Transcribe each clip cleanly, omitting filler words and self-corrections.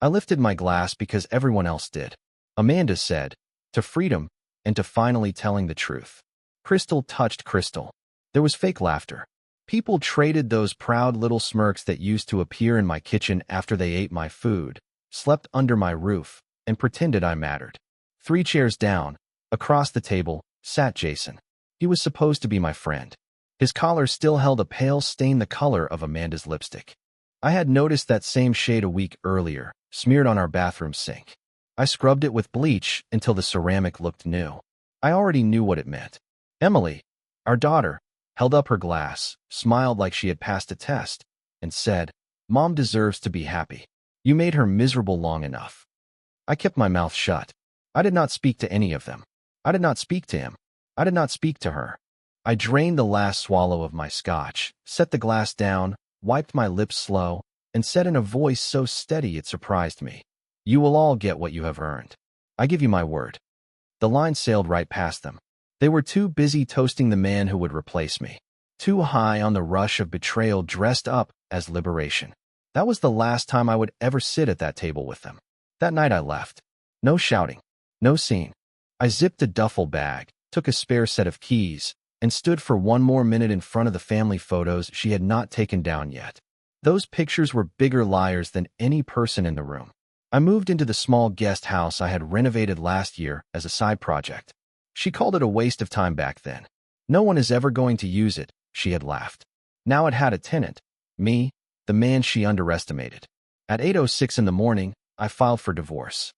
I lifted my glass because everyone else did. Amanda said, "To freedom and to finally telling the truth." Crystal touched Crystal. There was fake laughter. People traded those proud little smirks that used to appear in my kitchen after they ate my food, slept under my roof, and pretended I mattered. 3 chairs down, across the table, sat Jason. He was supposed to be my friend. His collar still held a pale stain the color of Amanda's lipstick. I had noticed that same shade a week earlier, smeared on our bathroom sink. I scrubbed it with bleach until the ceramic looked new. I already knew what it meant. Emily, our daughter, held up her glass, smiled like she had passed a test, and said, "Mom deserves to be happy. You made her miserable long enough." I kept my mouth shut. I did not speak to any of them. I did not speak to him. I did not speak to her. I drained the last swallow of my scotch, set the glass down, wiped my lips slow, and said in a voice so steady it surprised me, "You will all get what you have earned. I give you my word." The line sailed right past them. They were too busy toasting the man who would replace me, too high on the rush of betrayal dressed up as liberation. That was the last time I would ever sit at that table with them. That night I left. No shouting. No scene. I zipped a duffel bag, took a spare set of keys, and stood for one more minute in front of the family photos she had not taken down yet. Those pictures were bigger liars than any person in the room. I moved into the small guest house I had renovated last year as a side project. She called it a waste of time back then. "No one is ever going to use it," she had laughed. Now it had a tenant. Me, the man she underestimated. At 8:06 in the morning, I filed for divorce.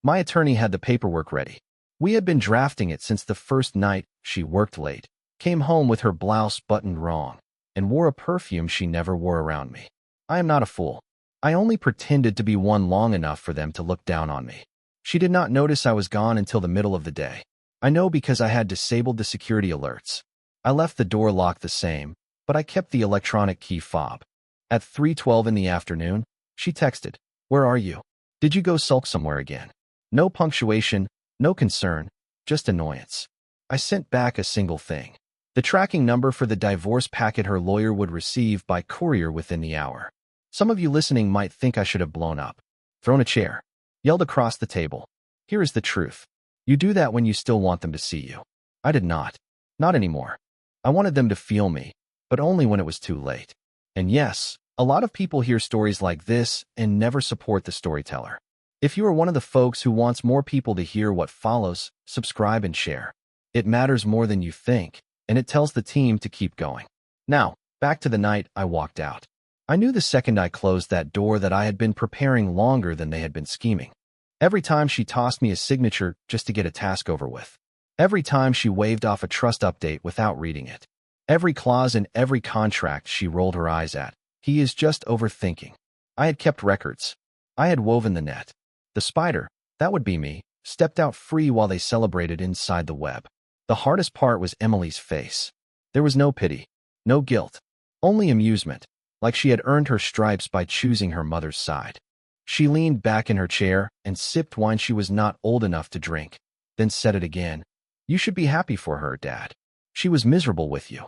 My attorney had the paperwork ready. We had been drafting it since the first night. She worked late, came home with her blouse buttoned wrong, and wore a perfume she never wore around me. I am not a fool. I only pretended to be one long enough for them to look down on me. She did not notice I was gone until the middle of the day. I know because I had disabled the security alerts. I left the door locked the same, but I kept the electronic key fob. At 3:12 in the afternoon, she texted, "Where are you? Did you go sulk somewhere again?" No punctuation, no concern, just annoyance. I sent back a single thing. The tracking number for the divorce packet her lawyer would receive by courier within the hour. Some of you listening might think I should have blown up, thrown a chair, yelled across the table. Here is the truth. You do that when you still want them to see you. I did not. Not anymore. I wanted them to feel me, but only when it was too late. And yes, a lot of people hear stories like this and never support the storyteller. If you are one of the folks who wants more people to hear what follows, subscribe and share. It matters more than you think, and it tells the team to keep going. Now, back to the night I walked out. I knew the second I closed that door that I had been preparing longer than they had been scheming. Every time she tossed me a signature just to get a task over with. Every time she waved off a trust update without reading it. Every clause in every contract she rolled her eyes at. He is just overthinking. I had kept records. I had woven the net. The spider, that would be me, stepped out free while they celebrated inside the web. The hardest part was Emily's face. There was no pity, no guilt, only amusement, like she had earned her stripes by choosing her mother's side. She leaned back in her chair and sipped wine she was not old enough to drink, then said it again. "You should be happy for her, Dad. She was miserable with you."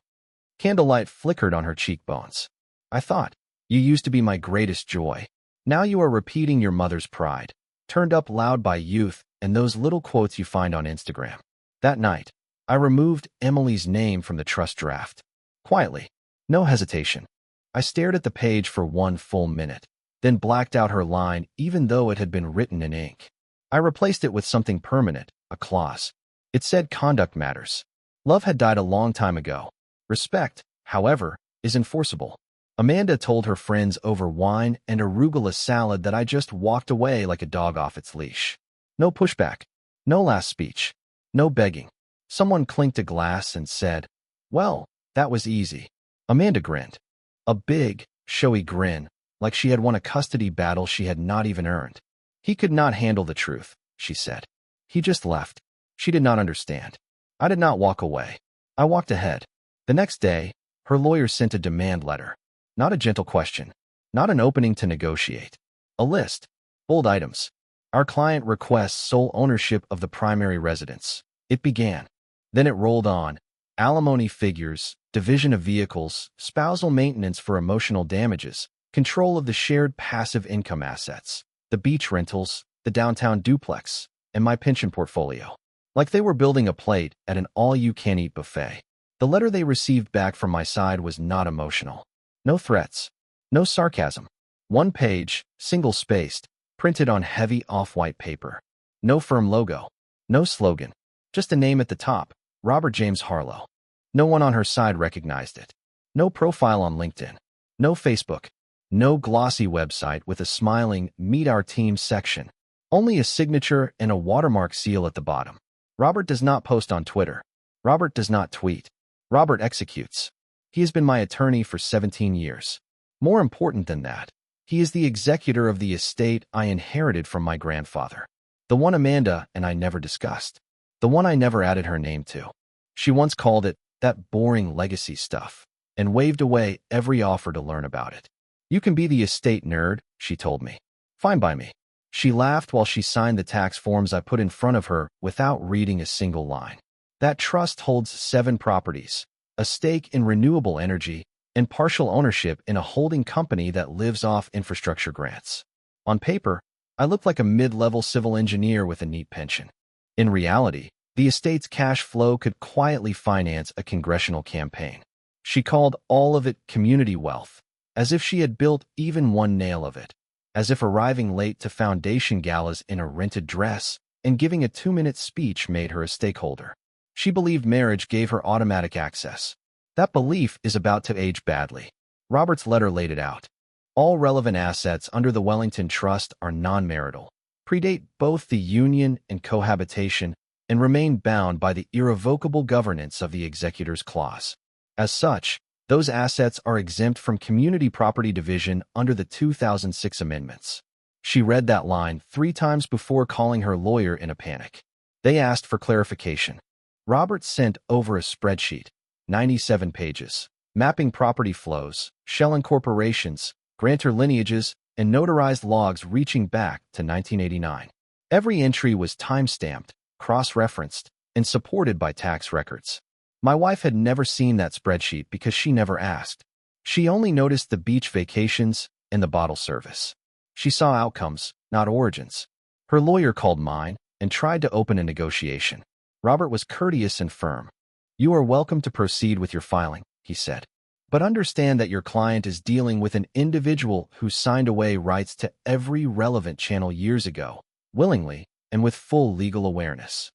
Candlelight flickered on her cheekbones. I thought, you used to be my greatest joy. Now you are repeating your mother's pride, turned up loud by youth and those little quotes you find on Instagram. That night, I removed Emily's name from the trust draft. Quietly, no hesitation. I stared at the page for one full minute, then blacked out her line even though it had been written in ink. I replaced it with something permanent, a clause. It said conduct matters. Love had died a long time ago. Respect, however, is enforceable. Amanda told her friends over wine and arugula salad that I just walked away like a dog off its leash. No pushback, no last speech, no begging. Someone clinked a glass and said, "Well, that was easy." Amanda grinned. A big, showy grin, like she had won a custody battle she had not even earned. "He could not handle the truth," she said. "He just left." She did not understand. I did not walk away. I walked ahead. The next day, her lawyer sent a demand letter. Not a gentle question. Not an opening to negotiate. A list. Bold items. Our client requests sole ownership of the primary residence. It began. Then it rolled on. Alimony figures, division of vehicles, spousal maintenance for emotional damages, control of the shared passive income assets. the beach rentals, the downtown duplex, and my pension portfolio. Like they were building a plate at an all-you-can-eat buffet. The letter they received back from my side was not emotional. No threats. No sarcasm. One page, single-spaced, printed on heavy off-white paper. No firm logo. No slogan. Just a name at the top, Robert James Harlow. No one on her side recognized it. No profile on LinkedIn. No Facebook. No glossy website with a smiling Meet Our Team section. Only a signature and a watermark seal at the bottom. Robert does not post on Twitter. Robert does not tweet. Robert executes. He has been my attorney for 17 years. More important than that, he is the executor of the estate I inherited from my grandfather. The one Amanda and I never discussed. The one I never added her name to. She once called it that boring legacy stuff and waved away every offer to learn about it. You can be the estate nerd, she told me. Fine by me. She laughed while she signed the tax forms I put in front of her without reading a single line. That trust holds 7 properties, a stake in renewable energy, and partial ownership in a holding company that lives off infrastructure grants. On paper, I looked like a mid-level civil engineer with a neat pension. In reality, the estate's cash flow could quietly finance a congressional campaign. She called all of it community wealth, as if she had built even one nail of it. As if arriving late to foundation galas in a rented dress and giving a 2-minute speech made her a stakeholder. She believed marriage gave her automatic access. That belief is about to age badly. Robert's letter laid it out. All relevant assets under the Wellington Trust are non-marital, predate both the union and cohabitation, and remain bound by the irrevocable governance of the executor's clause. As such, those assets are exempt from community property division under the 2006 amendments. She read that line 3 times before calling her lawyer in a panic. They asked for clarification. Robert sent over a spreadsheet, 97 pages, mapping property flows, shell incorporations, grantor lineages, and notarized logs reaching back to 1989. Every entry was time-stamped, cross-referenced, and supported by tax records. My wife had never seen that spreadsheet because she never asked. She only noticed the beach vacations and the bottle service. She saw outcomes, not origins. Her lawyer called mine and tried to open a negotiation. Robert was courteous and firm. "You are welcome to proceed with your filing," he said. "But understand that your client is dealing with an individual who signed away rights to every relevant channel years ago, willingly and with full legal awareness."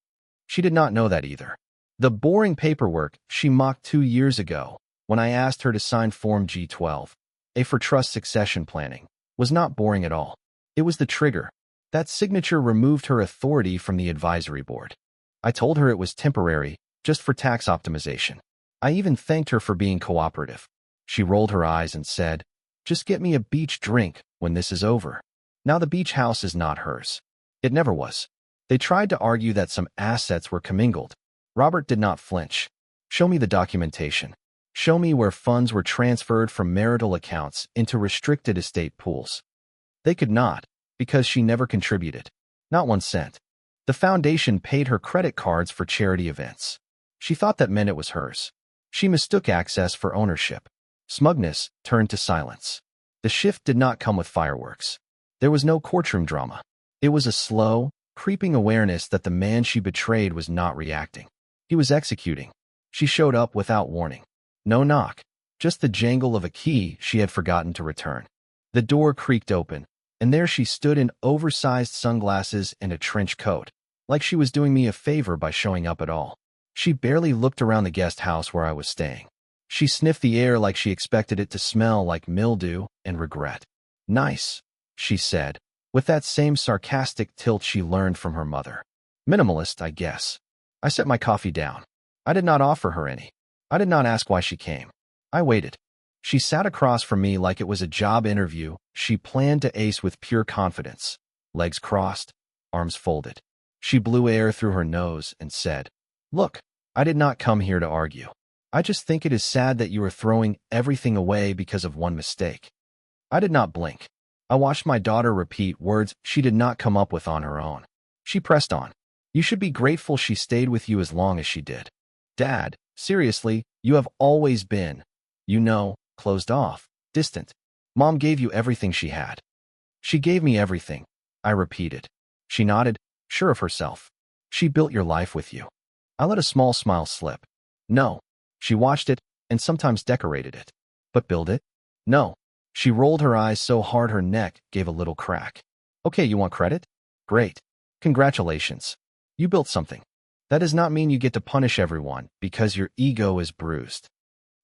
She did not know that either. The boring paperwork she mocked 2 years ago, when I asked her to sign Form G12, A for Trust Succession Planning, was not boring at all. It was the trigger. That signature removed her authority from the advisory board. I told her it was temporary, just for tax optimization. I even thanked her for being cooperative. She rolled her eyes and said, "Just get me a beach drink when this is over." Now the beach house is not hers. It never was. They tried to argue that some assets were commingled. Robert did not flinch. "Show me the documentation. Show me where funds were transferred from marital accounts into restricted estate pools." They could not, because she never contributed. Not 1 cent. The foundation paid her credit cards for charity events. She thought that meant it was hers. She mistook access for ownership. Smugness turned to silence. The shift did not come with fireworks. There was no courtroom drama. It was a slow, creeping awareness that the man she betrayed was not reacting. He was executing. She showed up without warning. No knock, just the jangle of a key she had forgotten to return. The door creaked open, and there she stood in oversized sunglasses and a trench coat, like she was doing me a favor by showing up at all. She barely looked around the guest house where I was staying. She sniffed the air like she expected it to smell like mildew and regret. "Nice," she said, with that same sarcastic tilt she learned from her mother. "Minimalist, I guess." I set my coffee down. I did not offer her any. I did not ask why she came. I waited. She sat across from me like it was a job interview she planned to ace with pure confidence. Legs crossed, arms folded. She blew air through her nose and said, "Look, I did not come here to argue. I just think it is sad that you are throwing everything away because of one mistake." I did not blink. I watched my daughter repeat words she did not come up with on her own. She pressed on. "You should be grateful she stayed with you as long as she did. Dad, seriously, you have always been, closed off, distant. Mom gave you everything she had. She gave me everything, I repeated. She nodded, sure of herself. She built your life with you. I let a small smile slip. No. She watched it and sometimes decorated it. But build it? No. She rolled her eyes so hard her neck gave a little crack. Okay, you want credit? Great. Congratulations. You built something. That does not mean you get to punish everyone because your ego is bruised.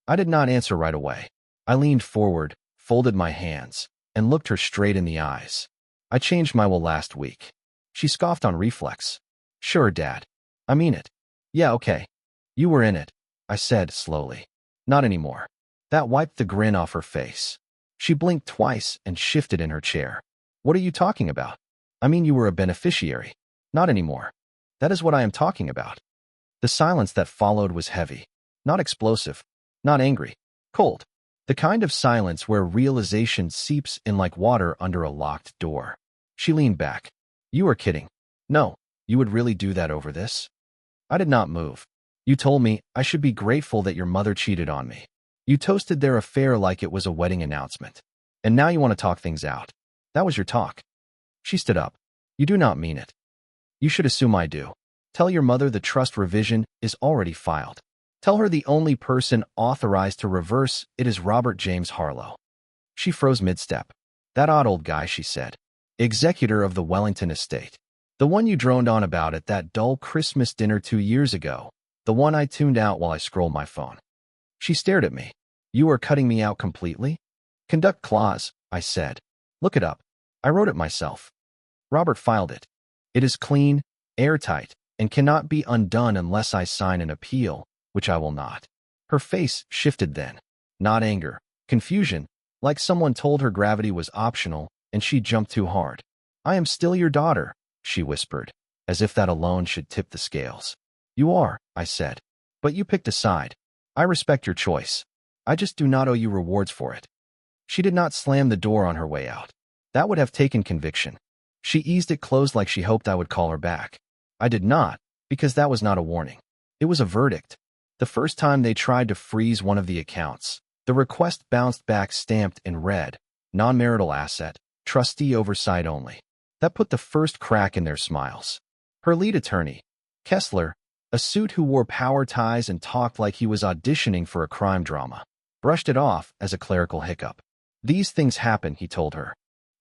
I did not answer right away. I leaned forward, folded my hands, and looked her straight in the eyes. I changed my will last week. She scoffed on reflex. Sure, Dad. I mean it. Yeah, okay. You were in it, I said slowly. Not anymore. That wiped the grin off her face. She blinked twice and shifted in her chair. What are you talking about? I mean, you were a beneficiary. Not anymore. That is what I am talking about. The silence that followed was heavy. Not explosive. Not angry. Cold. The kind of silence where realization seeps in like water under a locked door. She leaned back. You are kidding. No, you would really do that over this? I did not move. You told me I should be grateful that your mother cheated on me. You toasted their affair like it was a wedding announcement. And now you want to talk things out. That was your talk. She stood up. You do not mean it. You should assume I do. Tell your mother the trust revision is already filed. Tell her the only person authorized to reverse it is Robert James Harlow. She froze mid-step. That odd old guy, she said. Executor of the Wellington estate. The one you droned on about at that dull Christmas dinner 2 years ago. The one I tuned out while I scrolled my phone. She stared at me. You are cutting me out completely? Conduct clause, I said. Look it up. I wrote it myself. Robert filed it. It is clean, airtight, and cannot be undone unless I sign an appeal, which I will not. Her face shifted then. Not anger, confusion, like someone told her gravity was optional and she jumped too hard. I am still your daughter, she whispered, as if that alone should tip the scales. You are, I said. But you picked a side. I respect your choice. I just do not owe you rewards for it. She did not slam the door on her way out. That would have taken conviction. She eased it closed like she hoped I would call her back. I did not, because that was not a warning. It was a verdict. The first time they tried to freeze one of the accounts, the request bounced back stamped in red, non-marital asset, trustee oversight only. That put the first crack in their smiles. Her lead attorney, Kessler, a suit who wore power ties and talked like he was auditioning for a crime drama, brushed it off as a clerical hiccup. These things happen, he told her.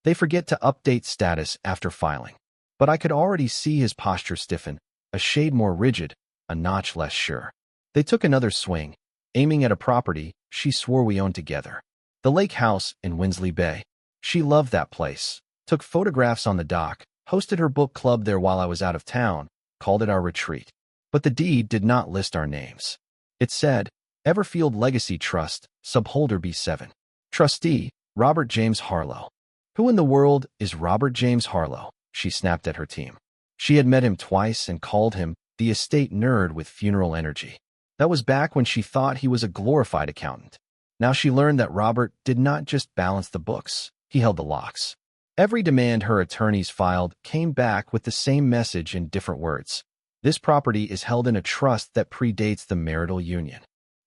They forget to update status after filing. But I could already see his posture stiffen, a shade more rigid, a notch less sure. They took another swing, aiming at a property she swore we owned together. The lake house in Winsley Bay. She loved that place, took photographs on the dock, hosted her book club there while I was out of town, called it our retreat. But the deed did not list our names. It said, Everfield Legacy Trust, Subholder B7. Trustee, Robert James Harlow. Who in the world is Robert James Harlow? She snapped at her team. She had met him twice and called him the estate nerd with funeral energy. That was back when she thought he was a glorified accountant. Now she learned that Robert did not just balance the books, he held the locks. Every demand her attorneys filed came back with the same message in different words. This property is held in a trust that predates the marital union.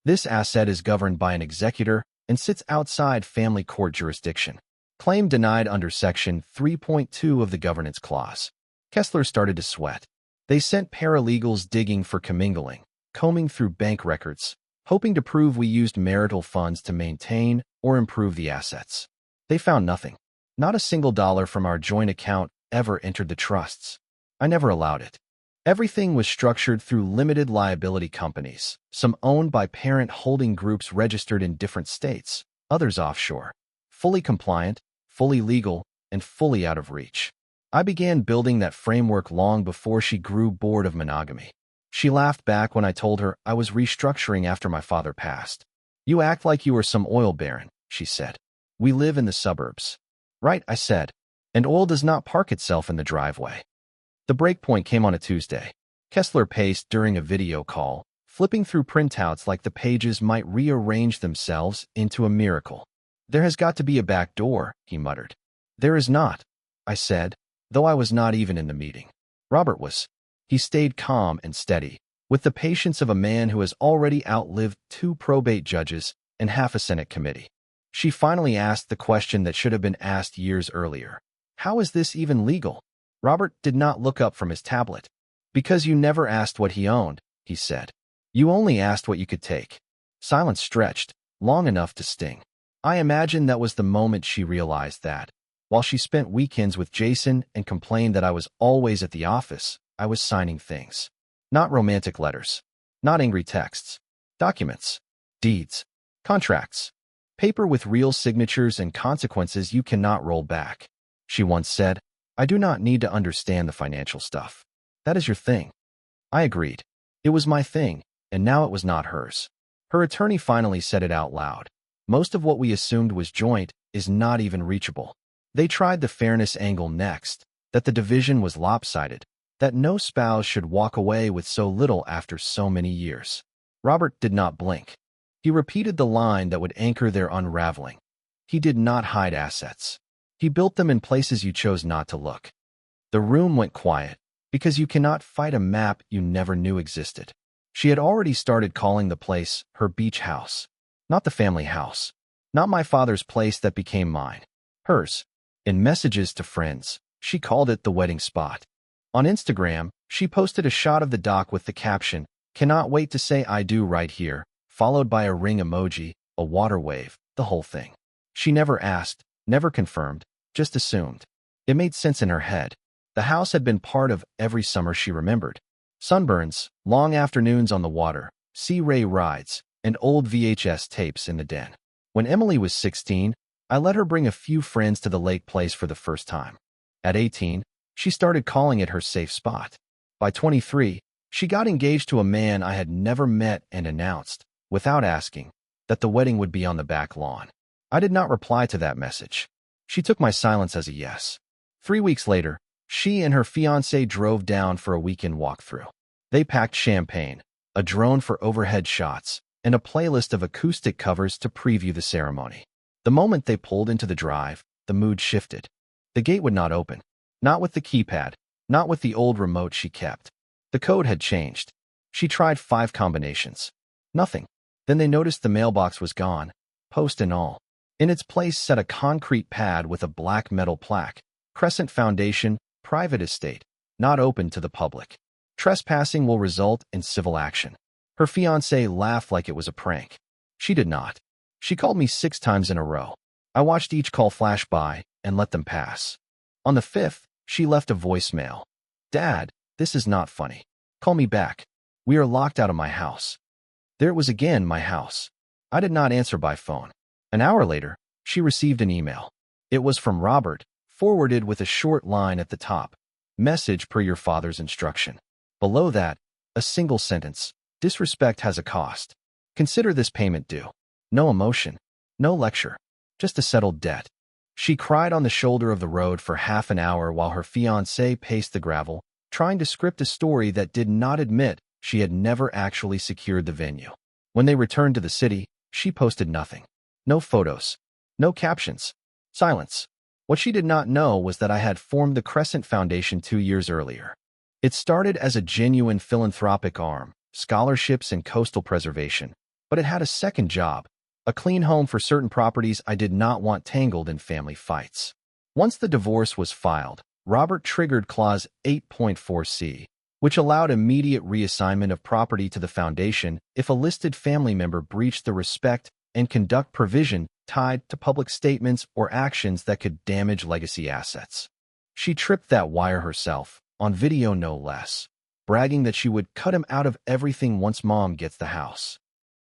This asset is governed by an executor and sits outside family court jurisdiction. Claim denied under Section 3.2 of the Governance Clause. Kessler started to sweat. They sent paralegals digging for commingling, combing through bank records, hoping to prove we used marital funds to maintain or improve the assets. They found nothing. Not a single dollar from our joint account ever entered the trusts. I never allowed it. Everything was structured through limited liability companies, some owned by parent holding groups registered in different states, others offshore. Fully compliant, fully legal, and fully out of reach. I began building that framework long before she grew bored of monogamy. She laughed back when I told her I was restructuring after my father passed. You act like you were some oil baron, she said. We live in the suburbs. Right, I said. And oil does not park itself in the driveway. The breakpoint came on a Tuesday. Kessler paced during a video call, flipping through printouts like the pages might rearrange themselves into a miracle. There has got to be a back door, he muttered. There is not, I said, though I was not even in the meeting. Robert was. He stayed calm and steady, with the patience of a man who has already outlived 2 probate judges and half a Senate committee. She finally asked the question that should have been asked years earlier. How is this even legal? Robert did not look up from his tablet. Because you never asked what he owned, he said. You only asked what you could take. Silence stretched, long enough to sting. I imagine that was the moment she realized that, while she spent weekends with Jason and complained that I was always at the office, I was signing things. Not romantic letters. Not angry texts. Documents. Deeds. Contracts. Paper with real signatures and consequences you cannot roll back. She once said, I do not need to understand the financial stuff. That is your thing. I agreed. It was my thing, and now it was not hers. Her attorney finally said it out loud. Most of what we assumed was joint is not even reachable. They tried the fairness angle next, that the division was lopsided, that no spouse should walk away with so little after so many years. Robert did not blink. He repeated the line that would anchor their unraveling. He did not hide assets. He built them in places you chose not to look. The room went quiet, because you cannot fight a map you never knew existed. She had already started calling the place her beach house. Not the family house. Not my father's place that became mine. Hers. In messages to friends, she called it the wedding spot. On Instagram, she posted a shot of the dock with the caption, "Cannot wait to say I do right here," followed by a ring emoji, a water wave, the whole thing. She never asked, never confirmed, just assumed. It made sense in her head. The house had been part of every summer she remembered. Sunburns, long afternoons on the water, sea ray rides, and old VHS tapes in the den. When Emily was 16, I let her bring a few friends to the lake place for the first time. At 18, she started calling it her safe spot. By 23, she got engaged to a man I had never met and announced, without asking, that the wedding would be on the back lawn. I did not reply to that message. She took my silence as a yes. 3 weeks later, she and her fiancé drove down for a weekend walkthrough. They packed champagne, a drone for overhead shots, and a playlist of acoustic covers to preview the ceremony. The moment they pulled into the drive, the mood shifted. The gate would not open. Not with the keypad, not with the old remote she kept. The code had changed. She tried 5 combinations. Nothing. Then they noticed the mailbox was gone, post and all. In its place sat a concrete pad with a black metal plaque, Crescent Foundation, private estate, not open to the public. Trespassing will result in civil action. Her fiancé laughed like it was a prank. She did not. She called me 6 times in a row. I watched each call flash by and let them pass. On the 5th, she left a voicemail. Dad, this is not funny. Call me back. We are locked out of my house. There it was again, my house. I did not answer by phone. An hour later, she received an email. It was from Robert, forwarded with a short line at the top. Message per your father's instruction. Below that, a single sentence. Disrespect has a cost. Consider this payment due. No emotion. No lecture. Just a settled debt. She cried on the shoulder of the road for half an hour while her fiancé paced the gravel, trying to script a story that did not admit she had never actually secured the venue. When they returned to the city, she posted nothing. No photos. No captions. Silence. What she did not know was that I had formed the Crescent Foundation 2 years earlier. It started as a genuine philanthropic arm, scholarships and coastal preservation, but it had a second job, a clean home for certain properties I did not want tangled in family fights. Once the divorce was filed, Robert triggered Clause 8.4c, which allowed immediate reassignment of property to the foundation if a listed family member breached the respect and conduct provision tied to public statements or actions that could damage legacy assets. She tripped that wire herself, on video no less, bragging that she would cut him out of everything once mom gets the house.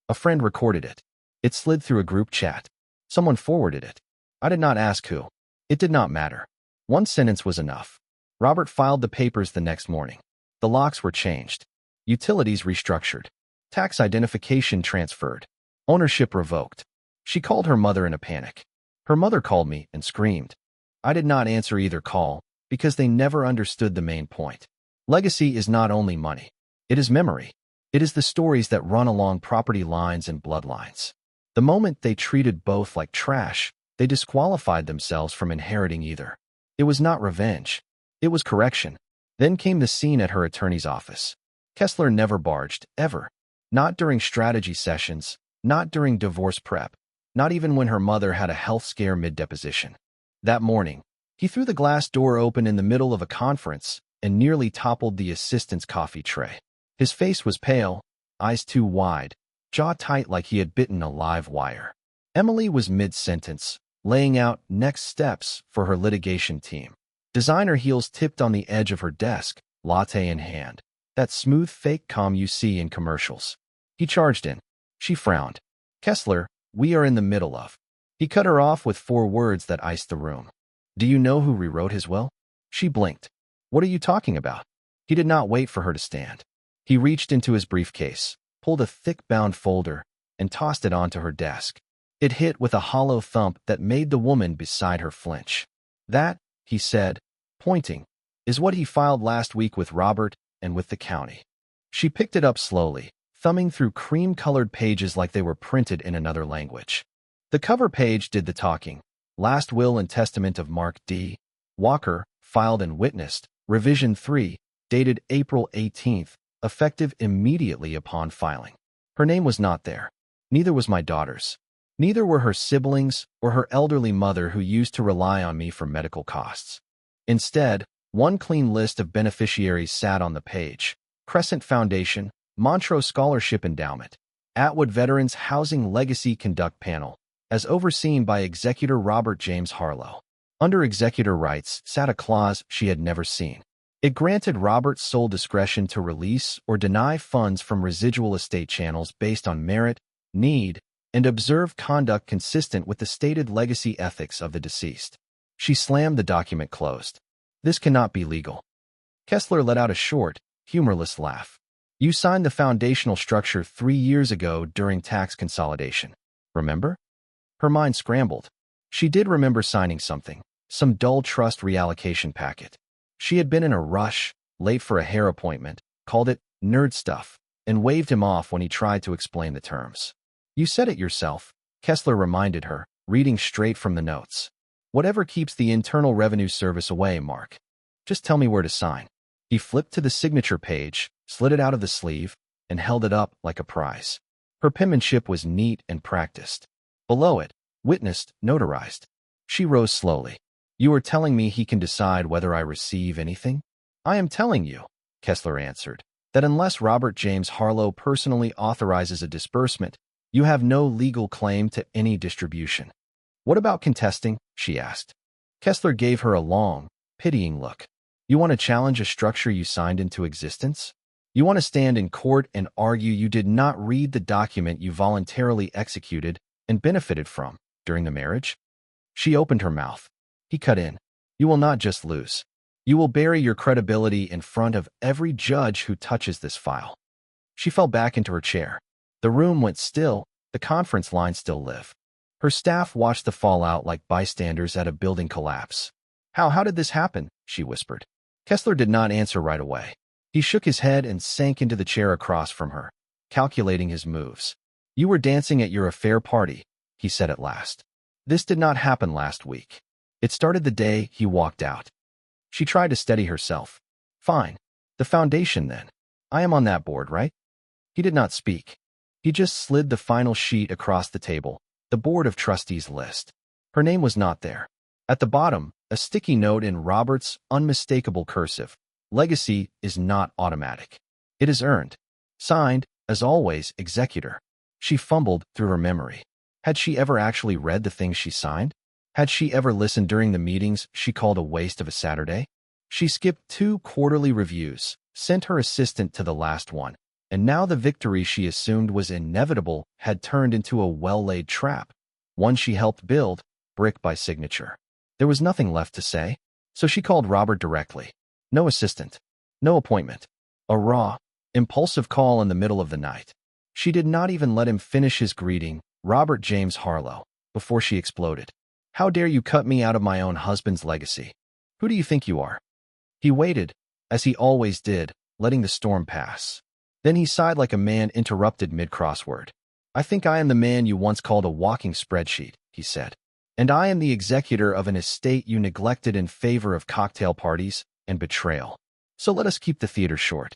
A friend recorded it. It slid through a group chat. Someone forwarded it. I did not ask who. It did not matter. One sentence was enough. Robert filed the papers the next morning. The locks were changed. Utilities restructured. Tax identification transferred. Ownership revoked. She called her mother in a panic. Her mother called me and screamed. I did not answer either call because they never understood the main point. Legacy is not only money. It is memory. It is the stories that run along property lines and bloodlines. The moment they treated both like trash, they disqualified themselves from inheriting either. It was not revenge. It was correction. Then came the scene at her attorney's office. Kessler never barged, ever. Not during strategy sessions, not during divorce prep, not even when her mother had a health scare mid-deposition. That morning, He threw the glass door open in the middle of a conference and nearly toppled the assistant's coffee tray. His face was pale, eyes too wide, jaw tight like he had bitten a live wire. Emily was mid-sentence, laying out next steps for her litigation team. Designer heels tipped on the edge of her desk, latte in hand. That smooth fake calm you see in commercials. He charged in. She frowned. Kessler, we are in the middle of. He cut her off with 4 words that iced the room. Do you know who rewrote his will? She blinked. What are you talking about? He did not wait for her to stand. He reached into his briefcase, pulled a thick-bound folder, and tossed it onto her desk. It hit with a hollow thump that made the woman beside her flinch. That, he said, pointing, is what he filed last week with Robert and with the county. She picked it up slowly, thumbing through cream-colored pages like they were printed in another language. The cover page did the talking. Last will and testament of Mark D. Walker, filed and witnessed, revision 3, dated April 18th, effective immediately upon filing. Her name was not there. Neither was my daughter's. Neither were her siblings or her elderly mother who used to rely on me for medical costs. Instead, one clean list of beneficiaries sat on the page: Crescent Foundation, Montrose Scholarship Endowment, Atwood Veterans Housing Legacy Conduct Panel, as overseen by Executor Robert James Harlow. Under executor rights sat a clause she had never seen. It granted Robert sole discretion to release or deny funds from residual estate channels based on merit, need, and observed conduct consistent with the stated legacy ethics of the deceased. She slammed the document closed. This cannot be legal. Kessler let out a short, humorless laugh. You signed the foundational structure 3 years ago during tax consolidation. Remember? Her mind scrambled. She did remember signing something, some dull trust reallocation packet. She had been in a rush, late for a hair appointment, called it nerd stuff, and waved him off when he tried to explain the terms. You said it yourself, Kessler reminded her, reading straight from the notes. Whatever keeps the Internal Revenue Service away, Mark. Just tell me where to sign. He flipped to the signature page, slid it out of the sleeve, and held it up like a prize. Her penmanship was neat and practiced. Below it, witnessed, notarized. She rose slowly. You are telling me he can decide whether I receive anything? I am telling you, Kessler answered, that unless Robert James Harlow personally authorizes a disbursement, you have no legal claim to any distribution. What about contesting? She asked. Kessler gave her a long, pitying look. You want to challenge a structure you signed into existence? You want to stand in court and argue you did not read the document you voluntarily executed and benefited from during the marriage? She opened her mouth. He cut in. You will not just lose. You will bury your credibility in front of every judge who touches this file. She fell back into her chair. The room went still, the conference line still lived. Her staff watched the fallout like bystanders at a building collapse. How did this happen? She whispered. Kessler did not answer right away. He shook his head and sank into the chair across from her, calculating his moves. You were dancing at your affair party, he said at last. This did not happen last week. It started the day he walked out. She tried to steady herself. Fine. The foundation, then. I am on that board, right? He did not speak. He just slid the final sheet across the table, the Board of Trustees list. Her name was not there. At the bottom, a sticky note in Robert's unmistakable cursive. Legacy is not automatic. It is earned. Signed, as always, Executor. She fumbled through her memory. Had she ever actually read the things she signed? Had she ever listened during the meetings she called a waste of a Saturday? She skipped 2 quarterly reviews, sent her assistant to the last one, and now the victory she assumed was inevitable had turned into a well-laid trap, one she helped build, brick by signature. There was nothing left to say, so she called Robert directly. No assistant. No appointment. A raw, impulsive call in the middle of the night. She did not even let him finish his greeting, Robert James Harlow, before she exploded. How dare you cut me out of my own husband's legacy? Who do you think you are? He waited, as he always did, letting the storm pass. Then he sighed like a man interrupted mid-crossword. I think I am the man you once called a walking spreadsheet, he said. And I am the executor of an estate you neglected in favor of cocktail parties and betrayal. So let us keep the theater short.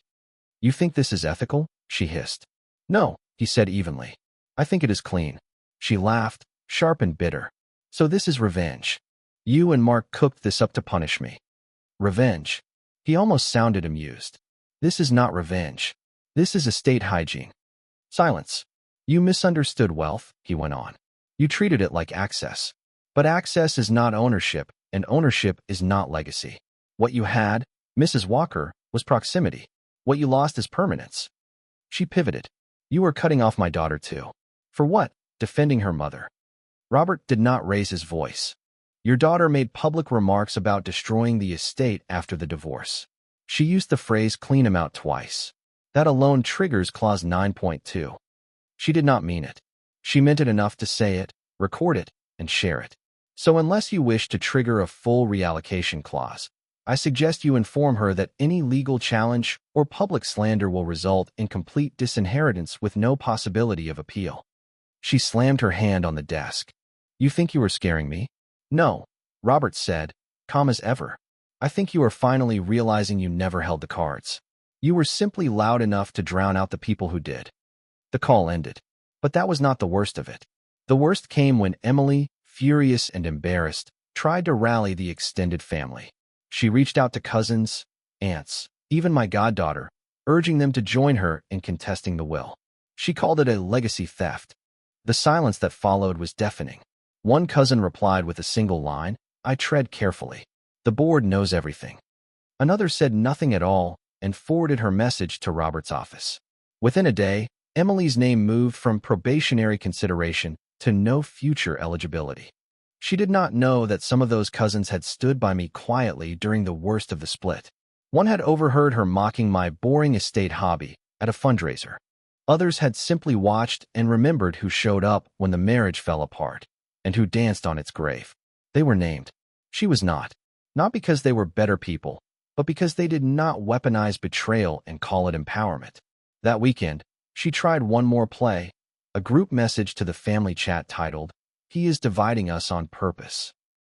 You think this is ethical? She hissed. No, he said evenly. I think it is clean. She laughed, sharp and bitter. So this is revenge. You and Mark cooked this up to punish me. Revenge. He almost sounded amused. This is not revenge. This is estate hygiene. Silence. You misunderstood wealth, he went on. You treated it like access. But access is not ownership, and ownership is not legacy. What you had, Mrs. Walker, was proximity. What you lost is permanence. She pivoted. You were cutting off my daughter too. For what? Defending her mother. Robert did not raise his voice. Your daughter made public remarks about destroying the estate after the divorce. She used the phrase clean him out twice. That alone triggers clause 9.2. She did not mean it. She meant it enough to say it, record it, and share it. So unless you wish to trigger a full reallocation clause, I suggest you inform her that any legal challenge or public slander will result in complete disinheritance with no possibility of appeal. She slammed her hand on the desk. You think you were scaring me? No, Robert said, calm as ever. I think you are finally realizing you never held the cards. You were simply loud enough to drown out the people who did. The call ended. But that was not the worst of it. The worst came when Emily, furious and embarrassed, tried to rally the extended family. She reached out to cousins, aunts, even my goddaughter, urging them to join her in contesting the will. She called it a legacy theft. The silence that followed was deafening. One cousin replied with a single line, I tread carefully. The board knows everything. Another said nothing at all and forwarded her message to Robert's office. Within a day, Emily's name moved from probationary consideration to no future eligibility. She did not know that some of those cousins had stood by me quietly during the worst of the split. One had overheard her mocking my boring estate hobby at a fundraiser. Others had simply watched and remembered who showed up when the marriage fell apart and who danced on its grave. They were named. She was not. Not because they were better people, but because they did not weaponize betrayal and call it empowerment. That weekend, she tried one more play, a group message to the family chat titled, He is dividing us on purpose.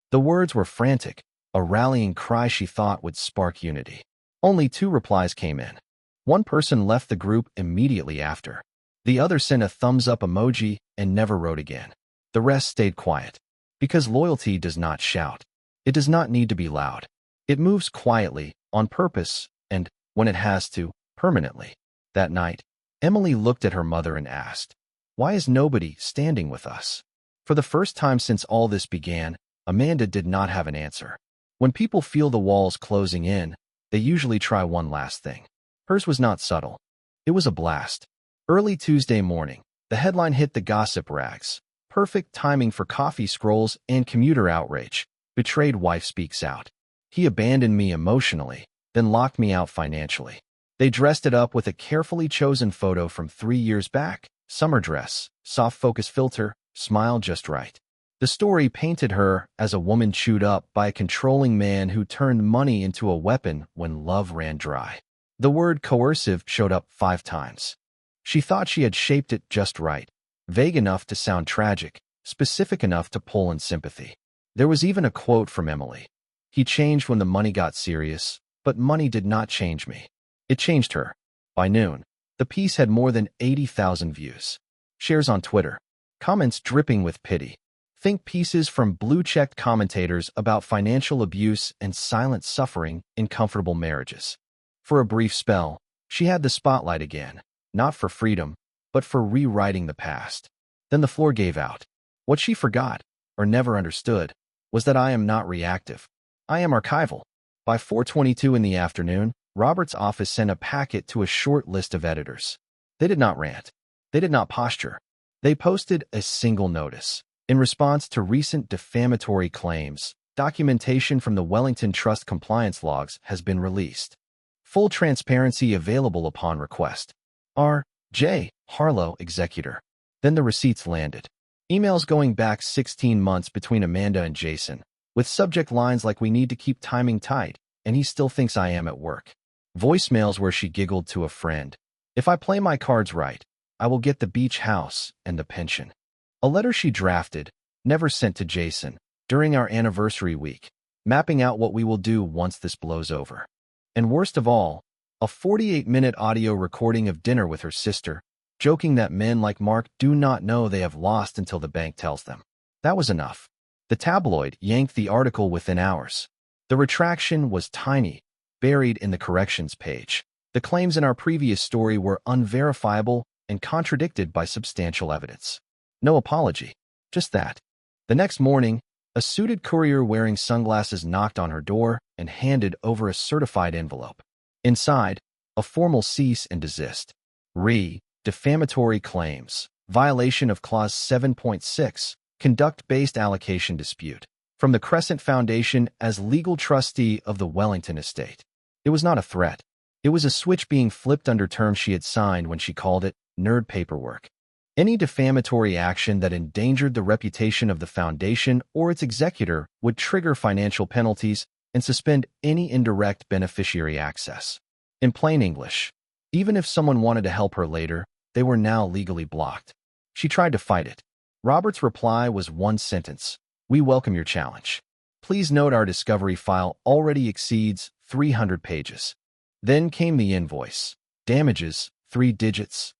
The words were frantic, a rallying cry she thought would spark unity. Only 2 replies came in. One person left the group immediately after. The other sent a thumbs-up emoji and never wrote again. The rest stayed quiet. Because loyalty does not shout. It does not need to be loud. It moves quietly, on purpose, and, when it has to, permanently. That night, Emily looked at her mother and asked, Why is nobody standing with us? For the first time since all this began, Amanda did not have an answer. When people feel the walls closing in, they usually try one last thing. Hers was not subtle. It was a blast. Early Tuesday morning, the headline hit the gossip rags. Perfect timing for coffee scrolls and commuter outrage. Betrayed wife speaks out. He abandoned me emotionally, then locked me out financially. They dressed it up with a carefully chosen photo from 3 years back. Summer dress, soft focus filter, smile just right. The story painted her as a woman chewed up by a controlling man who turned money into a weapon when love ran dry. The word coercive showed up 5 times. She thought she had shaped it just right, vague enough to sound tragic, specific enough to pull in sympathy. There was even a quote from Emily. He changed when the money got serious, but money did not change me. It changed her. By noon, the piece had more than 80,000 views. Shares on Twitter. Comments dripping with pity. Think pieces from blue-checked commentators about financial abuse and silent suffering in comfortable marriages. For a brief spell, she had the spotlight again, not for freedom, but for rewriting the past. Then the floor gave out. What she forgot, or never understood, was that I am not reactive. I am archival. By 4:22 in the afternoon, Robert's office sent a packet to a short list of editors. They did not rant. They did not posture. They posted a single notice. In response to recent defamatory claims, documentation from the Wellington Trust compliance logs has been released. Full transparency available upon request. R. J. Harlow, Executor. Then the receipts landed. Emails going back 16 months between Amanda and Jason, with subject lines like we need to keep timing tight, and he still thinks I am at work. Voicemails where she giggled to a friend. If I play my cards right, I will get the beach house and the pension. A letter she drafted, never sent to Jason, during our anniversary week, mapping out what we will do once this blows over. And worst of all, a 48-minute audio recording of dinner with her sister, joking that men like Mark do not know they have lost until the bank tells them. That was enough. The tabloid yanked the article within hours. The retraction was tiny, buried in the corrections page. The claims in our previous story were unverifiable and contradicted by substantial evidence. No apology, just that. The next morning, a suited courier wearing sunglasses knocked on her door and handed over a certified envelope. Inside, a formal cease and desist. Defamatory claims. Violation of Clause 7.6. Conduct-based allocation dispute. From the Crescent Foundation as legal trustee of the Wellington estate. It was not a threat. It was a switch being flipped under terms she had signed when she called it nerd paperwork. Any defamatory action that endangered the reputation of the foundation or its executor would trigger financial penalties and suspend any indirect beneficiary access. In plain English, even if someone wanted to help her later, they were now legally blocked. She tried to fight it. Robert's reply was one sentence. We welcome your challenge. Please note our discovery file already exceeds 300 pages. Then came the invoice. Damages, 3 digits,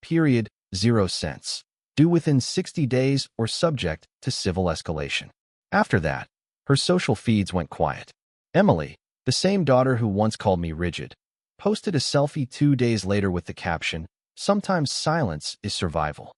period, 0 cents. Due within 60 days or subject to civil escalation. After that, her social feeds went quiet. Emily, the same daughter who once called me rigid, posted a selfie 2 days later with the caption, "Sometimes silence is survival."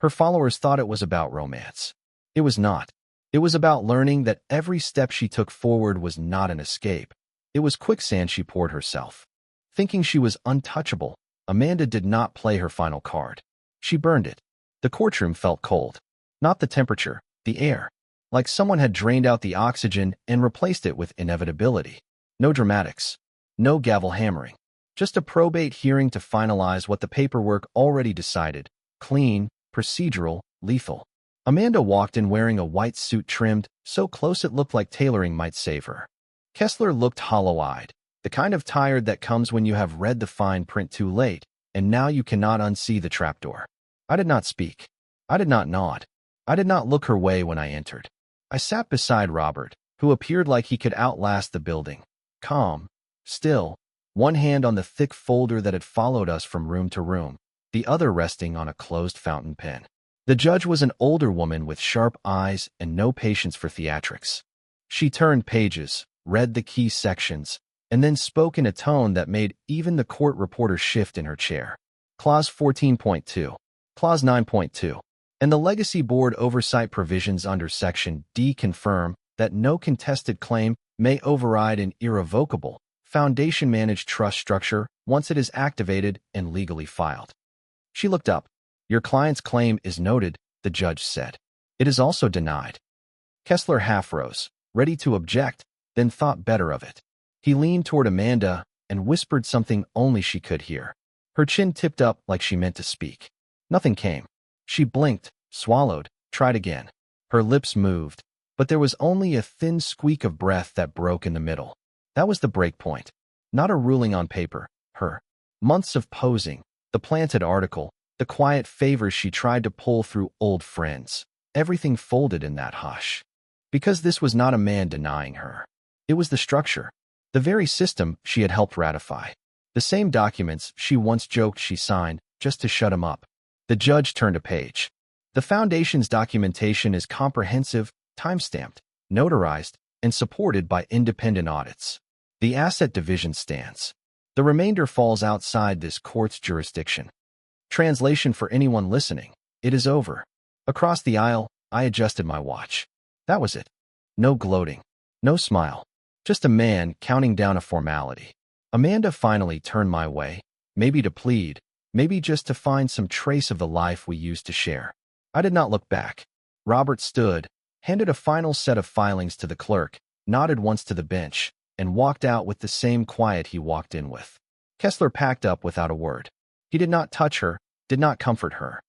Her followers thought it was about romance. It was not. It was about learning that every step she took forward was not an escape. It was quicksand she poured herself. Thinking she was untouchable, Amanda did not play her final card. She burned it. The courtroom felt cold. Not the temperature, the air. Like someone had drained out the oxygen and replaced it with inevitability. No dramatics. No gavel hammering. Just a probate hearing to finalize what the paperwork already decided. Clean, procedural, lethal. Amanda walked in wearing a white suit trimmed so close it looked like tailoring might save her. Kessler looked hollow-eyed, the kind of tired that comes when you have read the fine print too late, and now you cannot unsee the trapdoor. I did not speak. I did not nod. I did not look her way when I entered. I sat beside Robert, who appeared like he could outlast the building. Calm, still, one hand on the thick folder that had followed us from room to room, the other resting on a closed fountain pen. The judge was an older woman with sharp eyes and no patience for theatrics. She turned pages, read the key sections, and then spoke in a tone that made even the court reporter shift in her chair. Clause 14.2, Clause 9.2, and the Legacy Board oversight provisions under Section D confirm that no contested claim may override an irrevocable, foundation-managed trust structure once it is activated and legally filed. She looked up. Your client's claim is noted, the judge said. It is also denied. Kessler half rose, ready to object, then thought better of it. He leaned toward Amanda and whispered something only she could hear. Her chin tipped up like she meant to speak. Nothing came. She blinked, swallowed, tried again. Her lips moved, but there was only a thin squeak of breath that broke in the middle. That was the break point. Not a ruling on paper, her. Months of posing, the planted article, the quiet favors she tried to pull through old friends. Everything folded in that hush. Because this was not a man denying her. It was the structure, the very system she had helped ratify. The same documents she once joked she signed just to shut him up. The judge turned a page. The Foundation's documentation is comprehensive, time-stamped, notarized, and supported by independent audits. The asset division stands. The remainder falls outside this court's jurisdiction. Translation for anyone listening. It is over. Across the aisle, I adjusted my watch. That was it. No gloating. No smile. Just a man counting down a formality. Amanda finally turned my way, maybe to plead, maybe just to find some trace of the life we used to share. I did not look back. Robert stood, handed a final set of filings to the clerk, nodded once to the bench, and walked out with the same quiet he walked in with. Kessler packed up without a word. He did not touch her, did not comfort her.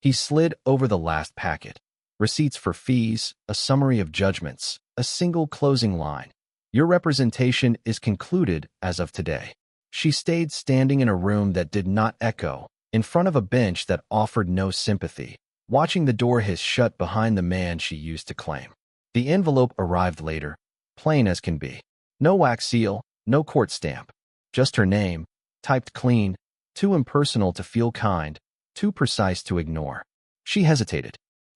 He slid over the last packet. Receipts for fees, a summary of judgments, a single closing line. Your representation is concluded as of today. She stayed standing in a room that did not echo, in front of a bench that offered no sympathy, watching the door hiss shut behind the man she used to claim. The envelope arrived later, plain as can be. No wax seal, no court stamp. Just her name, typed clean, too impersonal to feel kind, too precise to ignore. She hesitated.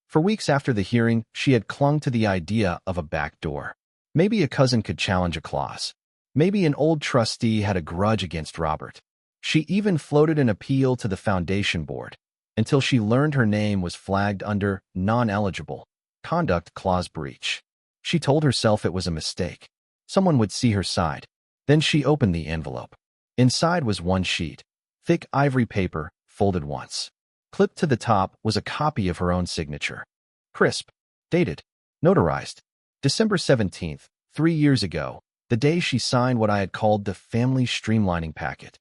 For weeks after the hearing, she had clung to the idea of a back door. Maybe a cousin could challenge a clause. Maybe an old trustee had a grudge against Robert. She even floated an appeal to the foundation board, until she learned her name was flagged under non-eligible conduct clause breach. She told herself it was a mistake. Someone would see her side. Then she opened the envelope. Inside was one sheet, thick ivory paper, folded once. Clipped to the top was a copy of her own signature. Crisp. Dated. Notarized. December 17th, 3 years ago, the day she signed what I had called the family streamlining packet.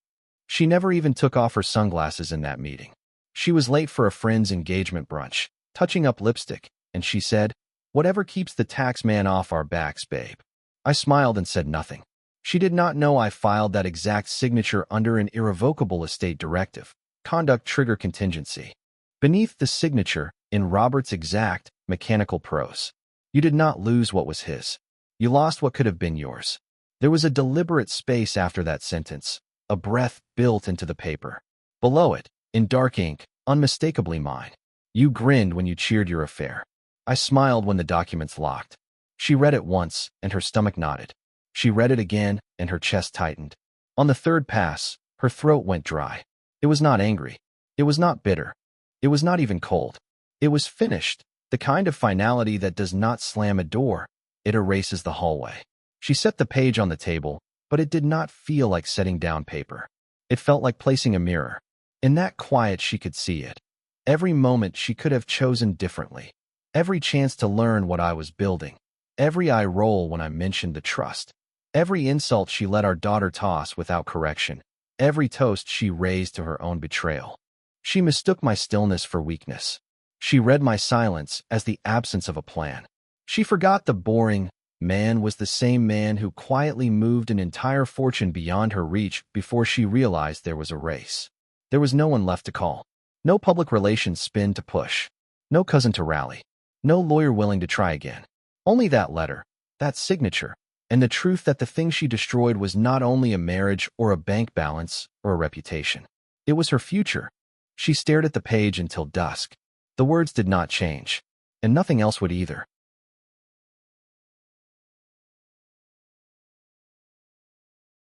She never even took off her sunglasses in that meeting. She was late for a friend's engagement brunch, touching up lipstick, and she said, "Whatever keeps the tax man off our backs, babe." I smiled and said nothing. She did not know I filed that exact signature under an irrevocable estate directive, conduct trigger contingency. Beneath the signature, in Robert's exact, mechanical prose, "You did not lose what was his. You lost what could have been yours." There was a deliberate space after that sentence, a breath built into the paper. Below it, in dark ink, unmistakably mine. "You grinned when you cheered your affair." I smiled when the documents locked. She read it once, and her stomach knotted. She read it again, and her chest tightened. On the third pass, her throat went dry. It was not angry. It was not bitter. It was not even cold. It was finished, the kind of finality that does not slam a door. It erases the hallway. She set the page on the table, but it did not feel like setting down paper. It felt like placing a mirror. In that quiet she could see it. Every moment she could have chosen differently. Every chance to learn what I was building. Every eye roll when I mentioned the trust. Every insult she let our daughter toss without correction. Every toast she raised to her own betrayal. She mistook my stillness for weakness. She read my silence as the absence of a plan. She forgot the boring man was the same man who quietly moved an entire fortune beyond her reach before she realized there was a race. There was no one left to call. No public relations spin to push. No cousin to rally. No lawyer willing to try again. Only that letter, that signature, and the truth that the thing she destroyed was not only a marriage or a bank balance or a reputation. It was her future. She stared at the page until dusk. The words did not change, and nothing else would either.